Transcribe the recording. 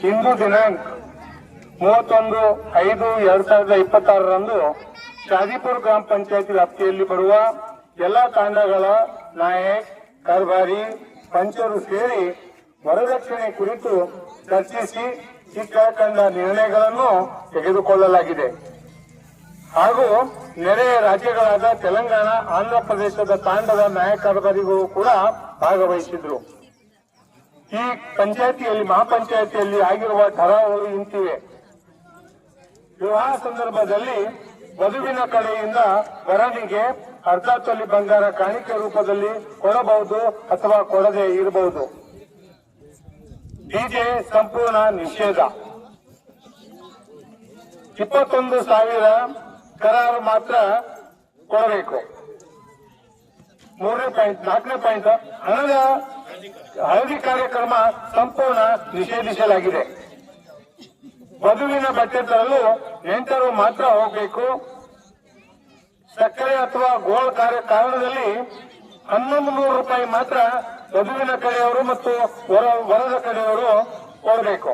ಇಂದು ದಿನಾಂಕ 31/5/2026ರಂದು ಶಾದಿಪುರ ಗ್ರಾಮ ಪಂಚಾಯತಿ ವ್ಯಾಪ್ತಿಯಲ್ಲಿ ಬರುವ ಎಲ್ಲಾ ತಾಂಡಗಳ ನಾಯಕ್ ಕಾರ್ಬಾರಿ ಪಂಚರು ಸೇರಿ ವರದಕ್ಷಿಣೆ ಕುರಿತು ಚರ್ಚಿಸಿ ಈ ಕೆಳಕಂಡ ನಿರ್ಣಯಗಳನ್ನು ತೆಗೆದುಕೊಳ್ಳಲಾಗಿದೆ. ಹಾಗೂ ನೆರೆಯ ರಾಜ್ಯಗಳಾದ ತೆಲಂಗಾಣ, ಆಂಧ್ರಪ್ರದೇಶದ ತಾಂಡದ ನಾಯಕರುಗಳು ಕೂಡ ಭಾಗವಹಿಸಿದ್ರು. ಈ ಪಂಚಾಯತಿಯಲ್ಲಿ ಮಹಾಪಂಚಾಯತಿಯಲ್ಲಿ ಆಗಿರುವ ಠರಾವುಗಳು ಇಂತಿವೆ. ವಿವಾಹ ಸಂದರ್ಭದಲ್ಲಿ ವಧುವಿನ ಕಡೆಯಿಂದ ವರನಿಗೆ ಅರ್ಧ ತೊಲಿ ಬಂಗಾರ ಕಾಣಿಕೆ ರೂಪದಲ್ಲಿ ಕೊಡಬಹುದು ಅಥವಾ ಕೊಡದೆ ಇರಬಹುದು. ಡಿಜೆ ಸಂಪೂರ್ಣ ನಿಷೇಧ. 21,000 ಕರಾರು ಮಾತ್ರ ಕೊಡಬೇಕು. 4ನೇ ಪಾಯಿಂಟ್ ಹಣದ ಹಳದಿ ಕಾರ್ಯಕ್ರಮ ಸಂಪೂರ್ಣ ನಿಷೇಧಿಸಲಾಗಿದೆ. ವಧುವಿನ ಬಟ್ಟೆ ತರಲು ನೆಂಟರು ಮಾತ್ರ ಹೋಗಬೇಕು. ಸಕ್ಕರೆ ಅಥವಾ ಗೋಲ್ಡ್ ಕಾರಣದಲ್ಲಿ 1,100 ರೂಪಾಯಿ ಮಾತ್ರ ವಧುವಿನ ಕಡೆಯವರು ಮತ್ತು ವರದ ಕಡೆಯವರು ಕೊಡಬೇಕು.